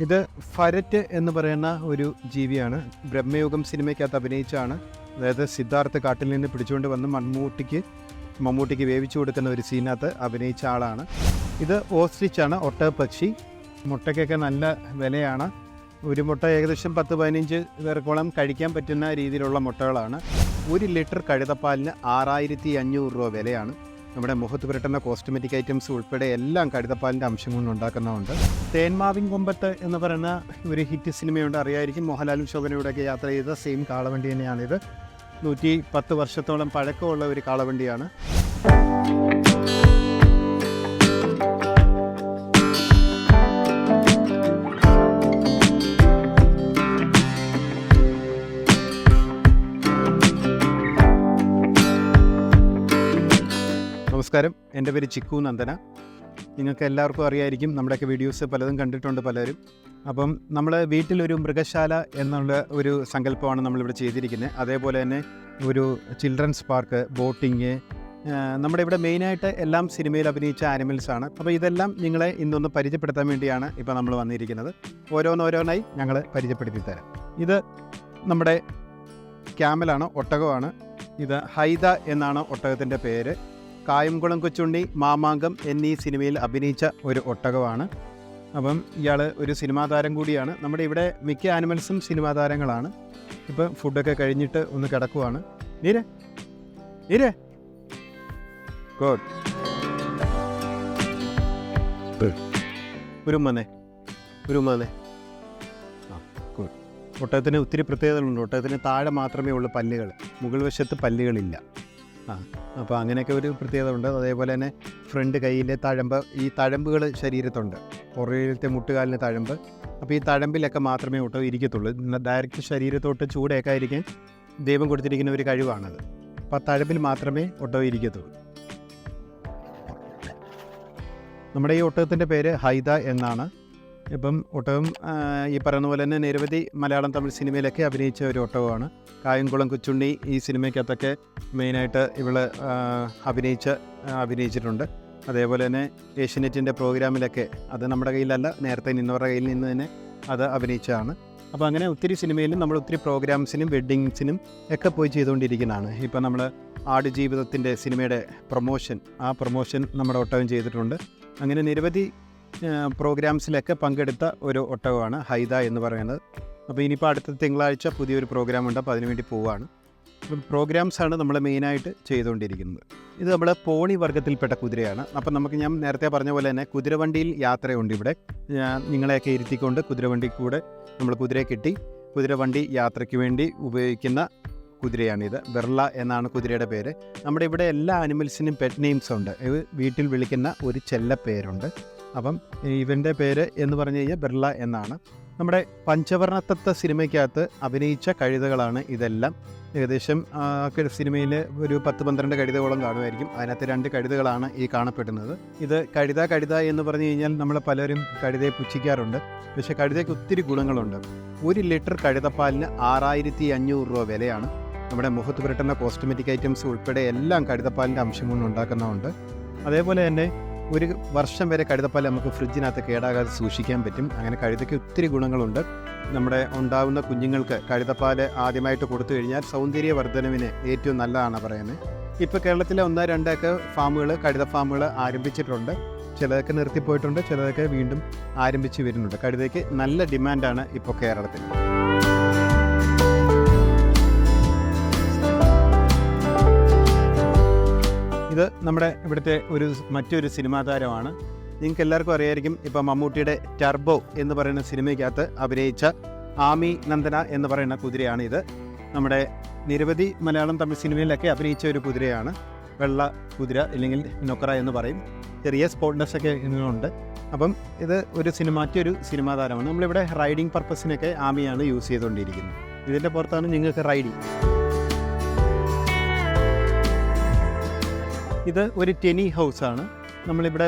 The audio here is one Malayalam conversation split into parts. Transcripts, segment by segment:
ഇത് ഫരറ്റ് എന്ന് പറയുന്ന ഒരു ജീവിയാണ്. ബ്രഹ്മയുഗം സിനിമയ്ക്കകത്ത് അഭിനയിച്ചാണ്. അതായത് സിദ്ധാർത്ഥ് കാട്ടിൽ നിന്ന് പിടിച്ചുകൊണ്ട് വന്ന് മമ്മൂട്ടിക്ക് വേവിച്ചു കൊടുക്കുന്ന ഒരു സീനകത്ത് അഭിനയിച്ച ആളാണ്. ഇത് ഓസ്ട്രിച്ചാണ്, ഒട്ടകപ്പക്ഷി. മുട്ടയ്ക്കൊക്കെ നല്ല വിലയാണ്. ഒരു മുട്ട ഏകദേശം 10-15 പേർക്കോളം കഴിക്കാൻ പറ്റുന്ന രീതിയിലുള്ള മുട്ടകളാണ്. 1 ലിറ്റർ കഴുതപ്പാലിന് 6500 രൂപ വിലയാണ്. നമ്മുടെ മുഖത്ത് പുരട്ടുന്ന കോസ്മെറ്റിക് ഐറ്റംസ് ഉൾപ്പെടെ എല്ലാം കഴുതപ്പാലിൻ്റെ അംശം കൊണ്ട് ഉണ്ടാക്കുന്നതുണ്ട്. തേന്മാവിൻ കൊമ്പത്ത് എന്ന് പറയുന്ന ഒരു ഹിറ്റ് സിനിമയുണ്ട്, അറിയായിരിക്കും. മോഹൻലാലും ശോഭനയോടൊക്കെ യാത്ര ചെയ്ത സെയിം കാളവണ്ടി തന്നെയാണിത്. 110 വർഷത്തോളം പഴക്കമുള്ള ഒരു കാളവണ്ടിയാണ്. നമസ്കാരം, എൻ്റെ പേര് ചിക്കു നന്ദന. നിങ്ങൾക്ക് എല്ലാവർക്കും അറിയായിരിക്കും, നമ്മുടെയൊക്കെ വീഡിയോസ് പലതും കണ്ടിട്ടുണ്ട് പലരും. അപ്പം നമ്മൾ വീട്ടിലൊരു മൃഗശാല എന്നുള്ള ഒരു സങ്കല്പമാണ് നമ്മളിവിടെ ചെയ്തിരിക്കുന്നത്. അതേപോലെ തന്നെ ഒരു ചിൽഡ്രൻസ് പാർക്ക്, ബോട്ടിങ്, നമ്മുടെ ഇവിടെ മെയിനായിട്ട് എല്ലാം സിനിമയിൽ അഭിനയിച്ച ആനിമൽസാണ്. അപ്പോൾ ഇതെല്ലാം നിങ്ങളെ ഇന്നൊന്ന് പരിചയപ്പെടുത്താൻ വേണ്ടിയാണ് ഇപ്പോൾ നമ്മൾ വന്നിരിക്കുന്നത്. ഓരോന്നോരോന്നായി ഞങ്ങൾ പരിചയപ്പെടുത്തി തരാം. ഇത് നമ്മുടെ ക്യാമലാണ്, ഒട്ടകമാണ്. ഇത് ഹൈദ എന്നാണ് ഒട്ടകത്തിൻ്റെ പേര്. കായംകുളം കൊച്ചുണ്ണി, മാമാങ്കം എന്നീ സിനിമയിൽ അഭിനയിച്ച ഒരു ഒട്ടകമാണ്. അപ്പം ഇയാൾ ഒരു സിനിമാ താരം കൂടിയാണ്. നമ്മുടെ ഇവിടെ മിക്ക ആനിമൽസും സിനിമാ താരങ്ങളാണ്. ഇപ്പം ഫുഡൊക്കെ കഴിഞ്ഞിട്ട് ഒന്ന് കിടക്കുവാണ്. നീരേ ഗുഡ്. ഉരുമ്മനെ ആ ഗുഡ്. ഒട്ടകത്തിന് ഒത്തിരി പ്രത്യേകതകളുണ്ട്. ഒട്ടകത്തിന് താഴെ മാത്രമേ ഉള്ളൂ പല്ലുകൾ, മുകൾ വശത്ത് പല്ലുകളില്ല. അപ്പോൾ അങ്ങനെയൊക്കെ ഒരു പ്രത്യേകത ഉണ്ട്. അതേപോലെ തന്നെ ഫ്രണ്ട് കൈയിലെ തഴമ്പ്, ഈ തഴമ്പുകൾ ശരീരത്തുണ്ട്. പുറകിലത്തെ മുട്ടുകാലിന് തഴമ്പ്. അപ്പോൾ ഈ തഴമ്പിലൊക്കെ മാത്രമേ ഒട്ടകം ഇരിക്കത്തുള്ളൂ. ഡയറക്റ്റ് ശരീരത്തോട്ട് ചൂടേക്കാതിരിക്കാൻ ദൈവം കൊടുത്തിരിക്കുന്ന ഒരു കഴിവാണത്. അപ്പോൾ ആ തഴമ്പിൽ മാത്രമേ ഒട്ടകം ഇരിക്കത്തുള്ളൂ. നമ്മുടെ ഈ ഒട്ടകത്തിൻ്റെ പേര് ഹൈദ എന്നാണ്. ഇപ്പം ഒട്ടകം ഈ പറയുന്ന പോലെ തന്നെ നിരവധി മലയാളം, തമിഴ് സിനിമയിലൊക്കെ അഭിനയിച്ച ഒരു ഒട്ടകമാണ്. കായംകുളം കൊച്ചുണ്ണി ഈ സിനിമയ്ക്കകത്തൊക്കെ മെയിനായിട്ട് ഇവള് അഭിനയിച്ചിട്ടുണ്ട്. അതേപോലെ തന്നെ ഏഷ്യനെറ്റിൻ്റെ പ്രോഗ്രാമിലൊക്കെ, അത് നമ്മുടെ കയ്യിലല്ല, നേരത്തെ നിന്നവരുടെ കയ്യിൽ നിന്ന് തന്നെ അത് അഭിനയിച്ചതാണ്. അപ്പോൾ അങ്ങനെ ഒത്തിരി സിനിമയിലും നമ്മൾ ഒത്തിരി പ്രോഗ്രാംസിനും വെഡ്ഡിങ്സിനും ഒക്കെ പോയി ചെയ്തുകൊണ്ടിരിക്കുന്നതാണ്. ഇപ്പോൾ നമ്മൾ ആടുജീവിതത്തിൻ്റെ സിനിമയുടെ ആ പ്രൊമോഷൻ നമ്മുടെ ഒട്ടകം ചെയ്തിട്ടുണ്ട്. അങ്ങനെ നിരവധി പ്രോഗ്രാംസിലൊക്കെ പങ്കെടുത്ത ഒരു ഒട്ടകമാണ് ഹൈദ എന്ന് പറയുന്നത്. അപ്പോൾ ഇനിയിപ്പോൾ അടുത്ത തിങ്കളാഴ്ച പുതിയൊരു പ്രോഗ്രാമുണ്ട്, അപ്പോൾ അതിനുവേണ്ടി പോവുകയാണ്. അപ്പം പ്രോഗ്രാംസാണ് നമ്മൾ മെയിനായിട്ട് ചെയ്തുകൊണ്ടിരിക്കുന്നത്. ഇത് നമ്മൾ പോണി വർഗ്ഗത്തിൽപ്പെട്ട കുതിരയാണ്. അപ്പം ഞാൻ നേരത്തെ പറഞ്ഞ പോലെ തന്നെ കുതിരവണ്ടിയിൽ യാത്രയുണ്ട്. ഇവിടെ നിങ്ങളെയൊക്കെ ഇരുത്തിക്കൊണ്ട് കുതിരവണ്ടി കൂടെ നമ്മൾ കുതിരയെ കെട്ടി കുതിരവണ്ടി യാത്രയ്ക്ക് വേണ്ടി ഉപയോഗിക്കുന്ന കുതിരയാണിത്. ബെർള എന്നാണ് കുതിരയുടെ പേര്. നമ്മുടെ ഇവിടെ എല്ലാ ആനിമൽസിനും പെറ്റ് നെയിംസ് ഉണ്ട്. വീട്ടിൽ വിളിക്കുന്ന ഒരു ചെല്ല പേരുണ്ട്. അപ്പം ഇവൻ്റെ പേര് എന്ന് പറഞ്ഞു കഴിഞ്ഞാൽ ബെർള എന്നാണ്. നമ്മുടെ പഞ്ചവർണ്ണത്തത്ത സിനിമയ്ക്കകത്ത് അഭിനയിച്ച കഴുതകളാണ് ഇതെല്ലാം. ഏകദേശം സിനിമയിൽ ഒരു 10-12 കഴുതകളോളം കാണുമായിരിക്കും. അതിനകത്ത് 2 കഴുതകളാണ് ഈ കാണപ്പെടുന്നത്. ഇത് കഴുത എന്ന് പറഞ്ഞു കഴിഞ്ഞാൽ നമ്മൾ പലരും കഴുതയെ പുച്ഛിക്കാറുണ്ട്. പക്ഷേ കഴുതയ്ക്ക് ഒത്തിരി ഗുണങ്ങളുണ്ട്. 1 ലിറ്റർ കഴുതപ്പാലിന് 6500 രൂപ വിലയാണ്. നമ്മുടെ മുഖത്ത് പുരട്ടുന്ന കോസ്മെറ്റിക് ഐറ്റംസ് ഉൾപ്പെടെ എല്ലാം കഴുതപ്പാലിൻ്റെ അംശം കൊണ്ട് ഉണ്ടാക്കുന്നതുണ്ട്. അതേപോലെ തന്നെ 1 വർഷം വരെ കഴുതപ്പാൽ നമുക്ക് ഫ്രിഡ്ജിനകത്ത് കേടാകാതെ സൂക്ഷിക്കാൻ പറ്റും. അങ്ങനെ കഴുതയ്ക്ക് ഒത്തിരി ഗുണങ്ങളുണ്ട്. നമ്മുടെ ഉണ്ടാകുന്ന കുഞ്ഞുങ്ങൾക്ക് കഴുതപ്പാൽ ആദ്യമായിട്ട് കൊടുത്തു കഴിഞ്ഞാൽ സൗന്ദര്യവർദ്ധനവിന് ഏറ്റവും നല്ലതാണ് പറയുന്നത്. ഇപ്പോൾ കേരളത്തിലെ 1-2 ഫാമുകൾ, കഴുത ഫാമുകൾ ആരംഭിച്ചിട്ടുണ്ട്. ചിലതൊക്കെ നിർത്തിപ്പോയിട്ടുണ്ട്, ചിലതൊക്കെ വീണ്ടും ആരംഭിച്ച് വരുന്നുണ്ട്. കഴുതയ്ക്ക് നല്ല ഡിമാൻഡാണ് ഇപ്പോൾ കേരളത്തിൽ. ഇത് നമ്മുടെ ഇവിടുത്തെ മറ്റൊരു സിനിമാ താരമാണ്. നിങ്ങൾക്ക് എല്ലാവർക്കും അറിയായിരിക്കും, ഇപ്പോൾ മമ്മൂട്ടിയുടെ ടർബോ എന്ന് പറയുന്ന സിനിമയ്ക്കകത്ത് അഭിനയിച്ച ആമി നന്ദന എന്ന് പറയുന്ന കുതിരയാണ് ഇത്. നമ്മുടെ നിരവധി മലയാളം, തമിഴ് സിനിമയിലൊക്കെ അഭിനയിച്ച ഒരു കുതിരയാണ്. വെള്ള കുതിര, അല്ലെങ്കിൽ നൊക്കറ എന്ന് പറയും. ചെറിയ സ്പോട്ട്നെസ് ഒക്കെ ഇതിനുണ്ട്. അപ്പം ഇത് മറ്റൊരു സിനിമാ താരമാണ്. നമ്മളിവിടെ റൈഡിങ് പർപ്പസിനൊക്കെ ആമിയാണ് യൂസ് ചെയ്തുകൊണ്ടിരിക്കുന്നത്. ഇതിൻ്റെ പുറത്താണ് നിങ്ങൾക്ക് റൈഡിങ്. ഇത് ഒരു ടെനി ഹൗസാണ്. നമ്മളിവിടെ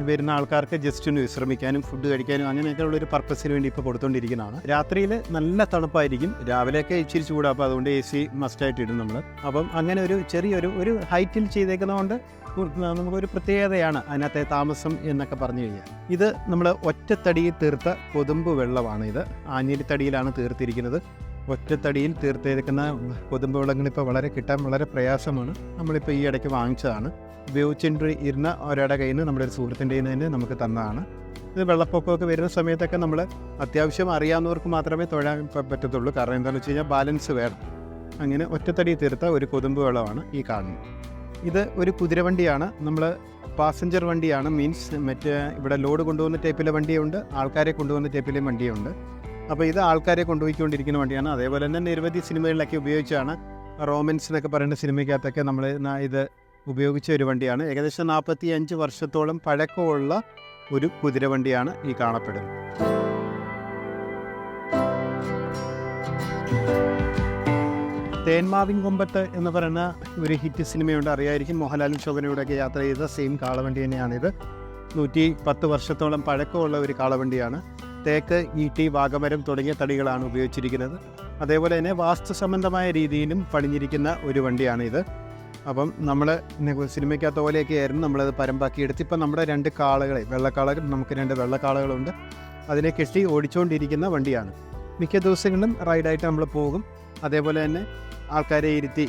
വരുന്ന ആൾക്കാർക്ക് ജസ്റ്റ് ഒന്ന് വിശ്രമിക്കാനും ഫുഡ് കഴിക്കാനും അങ്ങനെയൊക്കെ ഉള്ളൊരു പർപ്പസിന് വേണ്ടി ഇപ്പോൾ കൊടുത്തുകൊണ്ടിരിക്കുന്നതാണ്. രാത്രിയിൽ നല്ല തണുപ്പായിരിക്കും, രാവിലെയൊക്കെ ഇച്ചിരി ചൂടാണ്, അപ്പോൾ അതുകൊണ്ട് AC മസ്റ്റായിട്ട് ഇടും നമ്മൾ. അപ്പം അങ്ങനെ ഒരു ചെറിയൊരു ഹൈറ്റിൽ ചെയ്തേക്കുന്നതുകൊണ്ട് നമുക്കൊരു പ്രത്യേകതയാണ് അതിനകത്തെ താമസം എന്നൊക്കെ പറഞ്ഞു കഴിഞ്ഞാൽ. ഇത് നമ്മൾ ഒറ്റത്തടിയിൽ തീർത്ത കൊതുമ്പ് വെള്ളമാണ്. ഇത് ആഞ്ഞിലിത്തടിയിലാണ് തീർത്തിരിക്കുന്നത്. ഒറ്റത്തടിയിൽ തീർത്തിരിക്കുന്ന കൊതുമ്പ് വെള്ളങ്ങൾ ഇപ്പോൾ കിട്ടാൻ വളരെ പ്രയാസമാണ്. നമ്മളിപ്പോൾ ഈ ഇടയ്ക്ക് വാങ്ങിച്ചതാണ്. ഉപയോഗിച്ചിരുന്ന ഒരാളുടെ കയ്യിൽ നിന്ന് നമ്മുടെ ഒരു സുഹൃത്തിൻ്റെ കയ്യിൽ നിന്ന് തന്നെ നമുക്ക് തന്നതാണ്. ഇത് വെള്ളപ്പൊക്കമൊക്കെ വരുന്ന സമയത്തൊക്കെ നമ്മൾ അത്യാവശ്യം അറിയാവുന്നവർക്ക് മാത്രമേ തൊഴാൻ പറ്റത്തുള്ളൂ. കാരണം എന്താണെന്ന് വെച്ച് കഴിഞ്ഞാൽ ബാലൻസ് വേണം. അങ്ങനെ ഒറ്റത്തടി തീർത്ത ഒരു കൊതുമ്പ് വെള്ളമാണ് ഈ കാണുന്നത്. ഇത് ഒരു കുതിരവണ്ടിയാണ്. നമ്മൾ പാസഞ്ചർ വണ്ടിയാണ്, മീൻസ് മറ്റേ ഇവിടെ ലോഡ് കൊണ്ടുപോകുന്ന ടൈപ്പിലെ വണ്ടിയുണ്ട്, ആൾക്കാരെ കൊണ്ടുപോകുന്ന ടൈപ്പിലെ വണ്ടിയുണ്ട്. അപ്പോൾ ഇത് ആൾക്കാരെ കൊണ്ടുപോയിക്കൊണ്ടിരിക്കുന്ന വണ്ടിയാണ്. അതേപോലെ തന്നെ നിരവധി സിനിമകളിലൊക്കെ ഉപയോഗിച്ചാണ്. റോമൻസ് എന്നൊക്കെ പറയുന്ന സിനിമയ്ക്കകത്തൊക്കെ നമ്മൾ ഇത് ഉപയോഗിച്ച ഒരു വണ്ടിയാണ്. ഏകദേശം 45 വർഷത്തോളം പഴക്കമുള്ള ഒരു കുതിരവണ്ടിയാണ് ഈ കാണപ്പെടുന്നത്. തേന്മാവിൻ കൊമ്പത്ത് എന്ന് പറയുന്ന ഒരു ഹിറ്റ് സിനിമയുണ്ട്, അറിയായിരിക്കും. മോഹൻലാലും ശോഭനയോടൊക്കെ യാത്ര ചെയ്ത സെയിം കാളവണ്ടി തന്നെയാണിത്. 110 വർഷത്തോളം പഴക്കമുള്ള ഒരു കാളവണ്ടിയാണ്. തേക്ക്, ഈട്ടി, വാഗമരം തുടങ്ങിയ തടികളാണ് ഉപയോഗിച്ചിരിക്കുന്നത്. അതേപോലെ തന്നെ വാസ്തു സംബന്ധമായ രീതിയിലും പണിഞ്ഞിരിക്കുന്ന ഒരു വണ്ടിയാണിത്. അപ്പം നമ്മൾ സിനിമയ്ക്കകത്ത് പോലെയൊക്കെ ആയിരുന്നു നമ്മളത് പരമ്പാക്കിയെടുത്ത് ഇപ്പം നമ്മുടെ 2 കാളകളെ, വെള്ളക്കാളകൾ, നമുക്ക് 2 വെള്ളക്കാളകളുണ്ട്. അതിനെ കെട്ടി ഓടിച്ചുകൊണ്ടിരിക്കുന്ന വണ്ടിയാണ്. മിക്ക ദിവസങ്ങളിലും റൈഡായിട്ട് നമ്മൾ പോകും. അതേപോലെ തന്നെ ആൾക്കാരെ ഇരുത്തി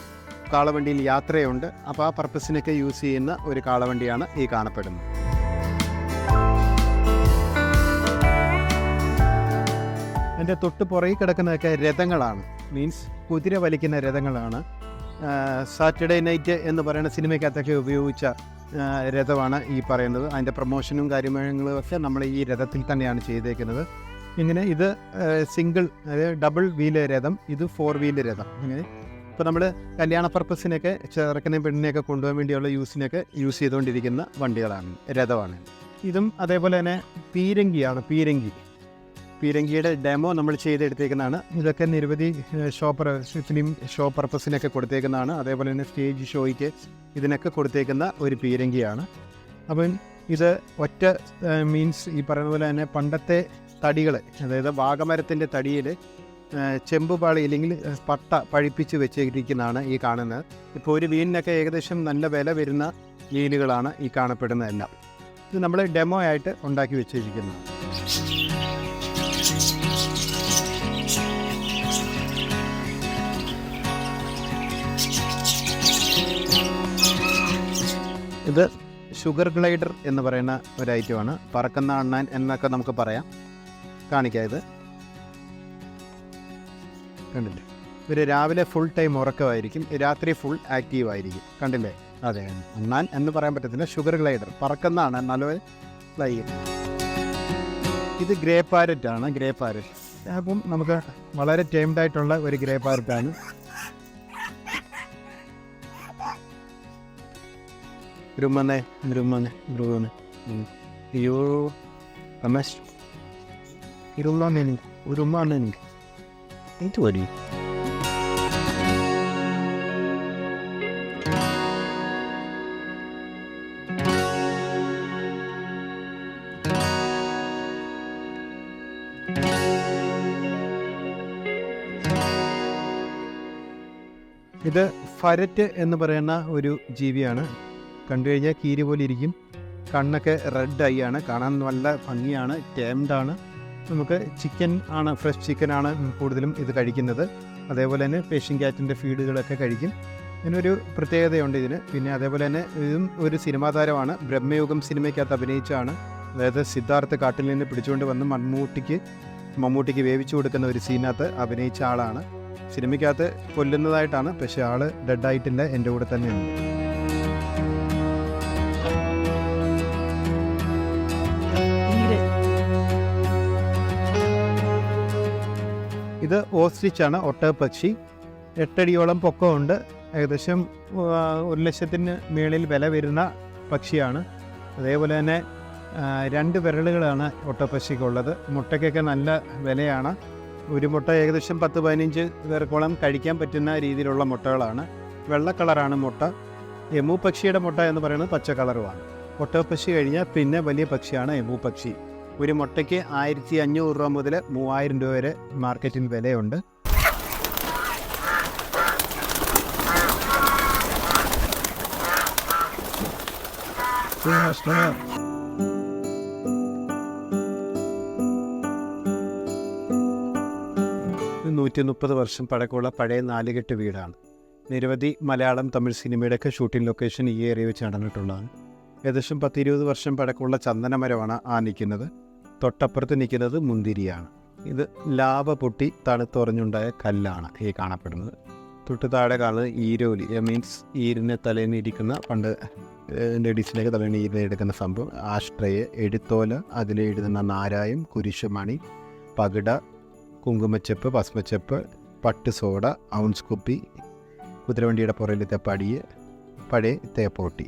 കാളവണ്ടിയിൽ യാത്രയുണ്ട്. അപ്പോൾ ആ പർപ്പസിനൊക്കെ യൂസ് ചെയ്യുന്ന ഒരു കാളവണ്ടിയാണ് ഈ കാണപ്പെടുന്നത്. അതിൻ്റെ തൊട്ട് പുറകിൽ കിടക്കുന്നതൊക്കെ രഥങ്ങളാണ്, മീൻസ് കുതിര വലിക്കുന്ന രഥങ്ങളാണ്. സാറ്റർഡേ നൈറ്റ് എന്ന് പറയുന്ന സിനിമയ്ക്കകത്തൊക്കെ ഉപയോഗിച്ച രഥമാണ് ഈ പറയുന്നത്. അതിൻ്റെ പ്രൊമോഷനും കാര്യങ്ങളും ഒക്കെ നമ്മൾ ഈ രഥത്തിൽ തന്നെയാണ് ചെയ്തേക്കുന്നത്. ഇങ്ങനെ ഇത് സിംഗിൾ, അതായത് ഡബിൾ വീല് രഥം, ഇത് 4 വീല് രഥം. അങ്ങനെ ഇപ്പോൾ നമ്മൾ കല്യാണ പർപ്പസിനൊക്കെ ചെറുക്കനെയും പെണ്ണിനെയൊക്കെ കൊണ്ടുപോകാൻ വേണ്ടിയുള്ള യൂസിനൊക്കെ യൂസ് ചെയ്തുകൊണ്ടിരിക്കുന്ന വണ്ടികളാണ്, രഥമാണ്. ഇതും അതേപോലെ തന്നെ പീരങ്കിയാണ്. പീരങ്കിയുടെ ഡെമോ നമ്മൾ ചെയ്തെടുത്തേക്കുന്നതാണ്. ഇതൊക്കെ നിരവധി ഫിലിം ഷോ പർപ്പസിനൊക്കെ കൊടുത്തേക്കുന്നതാണ്. അതേപോലെ തന്നെ സ്റ്റേജ് ഷോയ്ക്ക് ഇതിനൊക്കെ കൊടുത്തേക്കുന്ന ഒരു പീരങ്കിയാണ്. അപ്പം ഇത് ഒറ്റ മീൻസ് ഈ പറയുന്ന പോലെ തന്നെ പണ്ടത്തെ തടികൾ, അതായത് വാഗമരത്തിൻ്റെ തടിയിൽ ചെമ്പുപാളി അല്ലെങ്കിൽ പട്ട പഴിപ്പിച്ച് വെച്ചിരിക്കുന്നതാണ് ഈ കാണുന്നത്. ഇപ്പോൾ ഒരു വീലിനൊക്കെ ഏകദേശം നല്ല വില വരുന്ന വീലുകളാണ് ഈ കാണപ്പെടുന്നതെല്ലാം. ഇത് നമ്മൾ ഡെമോ ആയിട്ട് ഉണ്ടാക്കി വെച്ചിരിക്കുന്നതാണ്. ഇത് ഷുഗർ ഗ്ലൈഡർ എന്ന് പറയുന്ന ഒരു ഐറ്റമാണ്. പറക്കുന്ന അണ്ണാൻ എന്നൊക്കെ നമുക്ക് പറയാം. കാണിക്കാം. ഇത് കണ്ടില്ലേ, ഇവർ രാവിലെ ഫുൾ ടൈം ഉറക്കമായിരിക്കും, രാത്രി ഫുൾ ആക്റ്റീവ് ആയിരിക്കും. കണ്ടില്ലേ, അതെ, അണ്ണാൻ എന്ന് പറയാൻ പറ്റത്തില്ല, ഷുഗർ ഗ്ലൈഡർ, പറക്കുന്ന അണ്ണാൻ, നല്ല ഫ്ലൈ. ഇത് ഗ്രേ പാരറ്റ് ആണ്. ഗ്രേ പാരറ്റ് അപ്പം നമുക്ക് വളരെ ടൈംഡ് ആയിട്ടുള്ള ഒരു ഗ്രേ പാരറ്റാണ്. ബ്രഹ്മനെ അയ്യോ രമേശ് ഇരുമാനെ ഇത് വരി. ഇത് ഫരറ്റ് എന്ന് പറയുന്ന ഒരു ജീവിയാണ്. കണ്ടു കഴിഞ്ഞാൽ കീരി പോലെ ഇരിക്കും. കണ്ണൊക്കെ റെഡ് ഐ ആണ്, കാണാൻ നല്ല ഭംഗിയാണ്, ടേംഡാണ്. നമുക്ക് ചിക്കൻ ആണ്, ഫ്രഷ് ചിക്കനാണ് കൂടുതലും ഇത് കഴിക്കുന്നത്. അതേപോലെ തന്നെ പേർഷ്യൻ ക്യാറ്റിൻ്റെ ഫീഡുകളൊക്കെ കഴിക്കും. ഇതിനൊരു പ്രത്യേകതയുണ്ട് ഇതിന്. പിന്നെ അതേപോലെ തന്നെ ഇതും ഒരു സിനിമാ താരമാണ്. ബ്രഹ്മയുഗം സിനിമയ്ക്കകത്ത് അഭിനയിച്ചാണ്. അതായത് സിദ്ധാർത്ഥ് കാട്ടിൽ നിന്ന് പിടിച്ചുകൊണ്ട് വന്ന് മമ്മൂട്ടിക്ക് വേവിച്ചു കൊടുക്കുന്ന ഒരു സീനകത്ത് അഭിനയിച്ച ആളാണ്. സിനിമയ്ക്കകത്ത് കൊല്ലുന്നതായിട്ടാണ്, പക്ഷേ ആൾ ഡെഡായിട്ടില്ല, എൻ്റെ കൂടെ തന്നെയുണ്ട്. ഇത് ഓസ്ട്രിച്ചാണ്, ഒട്ടകപ്പക്ഷി. 8 അടിയോളം പൊക്കമുണ്ട്. ഏകദേശം 1,00,000 മേളിൽ വില വരുന്ന പക്ഷിയാണ്. അതേപോലെ തന്നെ 2 വിരലുകളാണ് ഒട്ടകപ്പക്ഷിക്കുള്ളത്. മുട്ടയ്ക്കൊക്കെ നല്ല വിലയാണ്. ഒരു മുട്ട ഏകദേശം 10-15 പേർക്കോളം കഴിക്കാൻ പറ്റുന്ന രീതിയിലുള്ള മുട്ടകളാണ്. വെള്ള കളറാണ് മുട്ട. എമു പക്ഷിയുടെ മുട്ട എന്ന് പറയുന്നത് പച്ച കളറുമാണ്. ഒട്ടകപ്പക്ഷി കഴിഞ്ഞാൽ പിന്നെ വലിയ പക്ഷിയാണ് എമു പക്ഷി. ഒരു മുട്ടയ്ക്ക് 1500 രൂപ മുതൽ 3000 രൂപ വരെ മാർക്കറ്റിൽ വിലയുണ്ട്. ഇത് 130 വർഷം പഴക്കമുള്ള പഴയ നാലുകെട്ട് വീടാണ്. നിരവധി മലയാളം, തമിഴ് സിനിമയുടെയൊക്കെ ഷൂട്ടിംഗ് ലൊക്കേഷൻ ഈ ഏരിയ വെച്ച് നടന്നിട്ടുള്ളതാണ്. ഏകദേശം 10-20 വർഷം പഴക്കമുള്ള ചന്ദനമരമാണ് നിൽക്കുന്നത്. തൊട്ടപ്പുറത്ത് നിൽക്കുന്നത് മുന്തിരിയാണ്. ഇത് ലാവ പൊട്ടി തണുത്തുറഞ്ഞുണ്ടായ കല്ലാണ് ഈ കാണപ്പെടുന്നത്. തൊട്ട് താഴെ കാണുന്നത് ഈരോലി, മീൻസ് ഈരിനെ തലേന്ന് ഇരിക്കുന്ന, പണ്ട് ലേഡീസിലേക്ക് തലേന്ന് ഈരിനെ എടുക്കുന്ന സംഭവം. ആഷ്ട്രയെ, എഴുത്തോല, അതിലെഴുതുന്ന നാരായം, കുരിശുമണി, പകിട, കുങ്കുമച്ചെപ്പ്, ഭസ്മച്ചെപ്പ്, പട്ട് സോഡ, ഔൺസ് കുപ്പി, കുതിരവണ്ടിയുടെ പുറയിലത്തെ പടിയെ, പഴയ തേപ്പോട്ടി.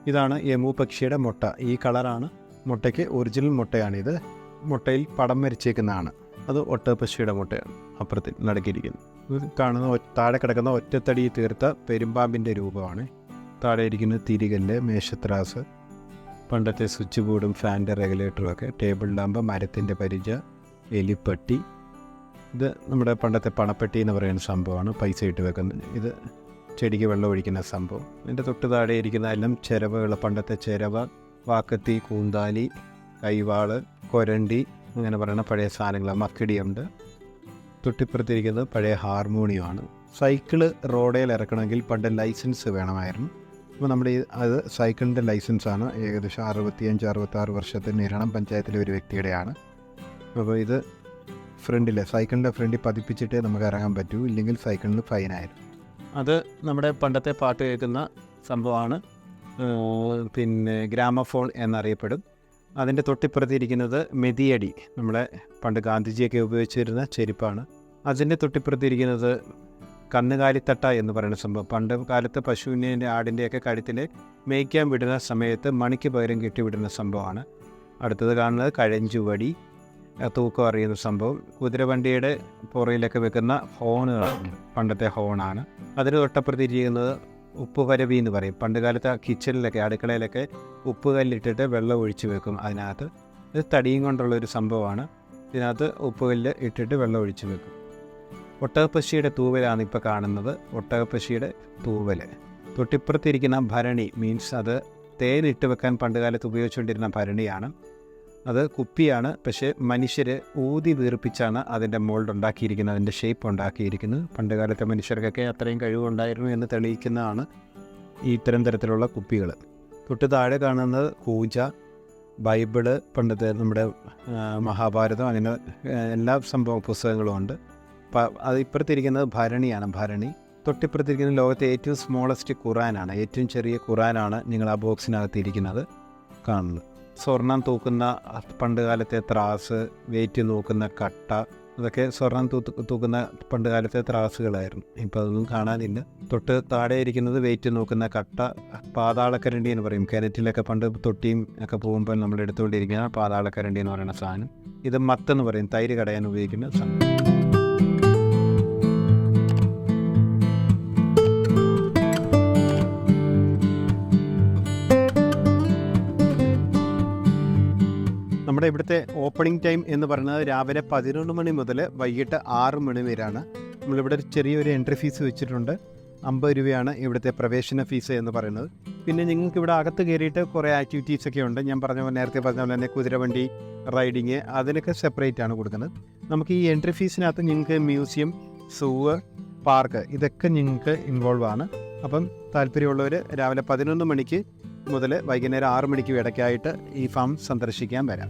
ഇതാണ് എമു പക്ഷിയുടെ മുട്ട. ഈ കളറാണ് മുട്ടയ്ക്ക് ഒറിജിനൽ മുട്ടയാണിത്. മുട്ടയിൽ പടം വരച്ചേക്കുന്നതാണ്. അത് ഒട്ടകപ്പക്ഷിയുടെ മുട്ടയാണ്. അപ്പുറത്തിൽ നടക്കിയിരിക്കുന്നത് ഇത് കാണുന്ന താഴെ കിടക്കുന്ന ഒറ്റത്തടി തീർത്ത പെരുമ്പാമ്പിൻ്റെ രൂപമാണ്. താഴെ ഇരിക്കുന്നത് തിരികല്ല്, മേശത്രാസ്, പണ്ടത്തെ സ്വിച്ച് ബോർഡും ഫാൻ്റെ റെഗുലേറ്ററും ഒക്കെ, ടേബിൾ ലാമ്പ്, മരത്തിൻ്റെ പരിച, എലിപ്പെട്ടി. ഇത് നമ്മുടെ പണ്ടത്തെ പണപ്പെട്ടി എന്ന് പറയുന്ന സംഭവമാണ്, പൈസ ഇട്ട് വെക്കുന്നത്. ഇത് ചെടിക്ക് വെള്ളം ഒഴിക്കുന്ന സംഭവം. ഇതിൻ്റെ തൊട്ട് താഴെ ഇരിക്കുന്ന എല്ലാം ചിരവകൾ, പണ്ടത്തെ ചിരവ, വാക്കത്തി, കൂന്താലി, കൈവാള്, കൊരണ്ടി, അങ്ങനെ പറയുന്ന പഴയ സാധനങ്ങൾ. മക്കിടിയുണ്ട്. തൊട്ടിപ്പുറത്തിരിക്കുന്നത് പഴയ ഹാർമോണിയമാണ്. സൈക്കിള് റോഡേൽ ഇറക്കണമെങ്കിൽ പണ്ട് ലൈസൻസ് വേണമായിരുന്നു. അപ്പോൾ നമ്മുടെ അത് സൈക്കിളിൻ്റെ ലൈസൻസാണ്. ഏകദേശം 65-66 വർഷത്തെ നിരണം പഞ്ചായത്തിലെ ഒരു വ്യക്തിയുടെയാണ്. അപ്പോൾ ഇത് ഫ്രണ്ടിൽ, സൈക്കിളിൻ്റെ ഫ്രണ്ടിൽ പതിപ്പിച്ചിട്ടേ നമുക്ക് ഇറങ്ങാൻ പറ്റൂ, ഇല്ലെങ്കിൽ സൈക്കിളിന് ഫൈനായിരുന്നു. അത് നമ്മുടെ പണ്ടത്തെ പാട്ട് കേൾക്കുന്ന സംഭവമാണ്. പിന്നെ ഗ്രാമഫോൺ എന്നറിയപ്പെടും. അതിൻ്റെ തൊട്ടിപ്പുറത്തിരിക്കുന്നത് മെതിയടി, നമ്മുടെ പണ്ട് ഗാന്ധിജിയൊക്കെ ഉപയോഗിച്ചിരുന്ന ചെരുപ്പാണ്. അതിൻ്റെ തൊട്ടിപ്പുറത്തിരിക്കുന്നത് കന്നുകാലിത്തട്ട എന്ന് പറയുന്ന സംഭവം. പണ്ട് കാലത്ത് പശുവിൻ്റെ, ആടിൻ്റെയൊക്കെ കഴുത്തിൽ മേയ്ക്കാൻ വിടുന്ന സമയത്ത് മണിക്ക് പകരം കെട്ടിവിടുന്ന സംഭവമാണ്. അടുത്തത് കാണുന്നത് കഴഞ്ചുവടി, തൂക്കം അറിയുന്ന സംഭവം. കുതിരവണ്ടിയുടെ പുറയിലൊക്കെ വെക്കുന്ന ഹോണുകളാണ്, പണ്ടത്തെ ഹോണാണ്. അതിന് തൊട്ടപ്പുറത്തിരിക്കുന്നത് ഉപ്പുകരവി എന്ന് പറയും. പണ്ട് കാലത്ത് കിച്ചണിലൊക്കെ, അടുക്കളയിലൊക്കെ ഉപ്പുകല്ലിട്ടിട്ട് വെള്ളം ഒഴിച്ച് വെക്കും അതിനകത്ത്. ഇത് തടിയും കൊണ്ടുള്ളൊരു സംഭവമാണ്. ഇതിനകത്ത് ഉപ്പുകല്ല് ഇട്ടിട്ട് വെള്ളം ഒഴിച്ച് വെക്കും. ഒട്ടകപ്പക്ഷിയുടെ തൂവലാണ് ഇപ്പോൾ കാണുന്നത്, ഒട്ടകപ്പക്ഷിയുടെ തൂവൽ. തൊട്ടിപ്പുറത്തിരിക്കുന്ന ഭരണി, മീൻസ് അത് തേനിട്ട് വെക്കാൻ പണ്ട് കാലത്ത് ഉപയോഗിച്ചുകൊണ്ടിരുന്ന ഭരണിയാണ്. അത് കുപ്പിയാണ്, പക്ഷേ മനുഷ്യർ ഊതി വീർപ്പിച്ചാണ് അതിൻ്റെ മോൾഡ് ഉണ്ടാക്കിയിരിക്കുന്നത്, അതിൻ്റെ ഷേപ്പ് ഉണ്ടാക്കിയിരിക്കുന്നത്. പണ്ട് കാലത്തെ മനുഷ്യർക്കൊക്കെ അത്രയും കഴിവുണ്ടായിരുന്നു എന്ന് തെളിയിക്കുന്നതാണ് ഈ ഇത്തരം തരത്തിലുള്ള കുപ്പികൾ. തൊട്ട് താഴെ കാണുന്നത് പൂജ, ബൈബിള്, പണ്ടത്തെ നമ്മുടെ മഹാഭാരതം, അങ്ങനെ എല്ലാ സംഭവ പുസ്തകങ്ങളും ഉണ്ട്. അത് ഇപ്പുറത്തിരിക്കുന്നത് ഭരണിയാണ്, ഭരണി. തൊട്ടിപ്പുറത്തിരിക്കുന്നത് ലോകത്തെ ഏറ്റവും സ്മോളസ്റ്റ് ഖുറാനാണ്, ഏറ്റവും ചെറിയ ഖുറാനാണ് നിങ്ങൾ ആ ബോക്സിനകത്ത് ഇരിക്കുന്നത് കാണുന്നത്. സ്വർണം തൂക്കുന്ന പണ്ട് കാലത്തെ ത്രാസ്, വെയിറ്റ് നോക്കുന്ന കട്ട, അതൊക്കെ സ്വർണം തൂക്കുന്ന പണ്ട് കാലത്തെ ത്രാസുകളായിരുന്നു. ഇപ്പോൾ അതൊന്നും കാണാനില്ല. തൊട്ട് താഴെ ഇരിക്കുന്നത് വെയിറ്റ് നോക്കുന്ന കട്ട, പാതാളക്കരണ്ടി എന്ന് പറയും. കിണറ്റിലൊക്കെ പണ്ട് തൊട്ടിയും ഒക്കെ പോകുമ്പോൾ നമ്മൾ എടുത്തുകൊണ്ടിരിക്കുന്ന പാതാളക്കരണ്ടി എന്ന് പറയുന്ന സാധനം. ഇത് മത്തെന്ന് പറയും, തൈര് കടയാൻ ഉപയോഗിക്കുന്ന സാധനം. നമ്മുടെ ഇവിടുത്തെ ഓപ്പണിംഗ് ടൈം എന്ന് പറയുന്നത് രാവിലെ 11 മണി മുതൽ വൈകിട്ട് 6 മണി വരെയാണ്. നമ്മളിവിടെ ഒരു ചെറിയൊരു എൻട്രി ഫീസ് വെച്ചിട്ടുണ്ട്. 50 രൂപയാണ് ഇവിടുത്തെ പ്രവേശന ഫീസ് എന്ന് പറയുന്നത്. പിന്നെ നിങ്ങൾക്ക് ഇവിടെ അകത്ത് കയറിയിട്ട് കുറേ ആക്ടിവിറ്റീസൊക്കെ ഉണ്ട്. ഞാൻ നേരത്തെ പറഞ്ഞ പോലെ തന്നെ കുതിരവണ്ടി റൈഡിങ്, അതിനൊക്കെ സെപ്പറേറ്റ് ആണ് കൊടുക്കുന്നത്. നമുക്ക് ഈ എൻട്രി ഫീസിനകത്ത് നിങ്ങൾക്ക് മ്യൂസിയം, സൂവ്, പാർക്ക്, ഇതൊക്കെ നിങ്ങൾക്ക് ഇൻവോൾവ് ആണ്. അപ്പം താല്പര്യമുള്ളവർ രാവിലെ 11 മണിക്ക് മുതൽ വൈകുന്നേരം 6 മണിക്ക് ഇടയ്ക്കായിട്ട് ഈ ഫാം സന്ദർശിക്കാൻ വരാം.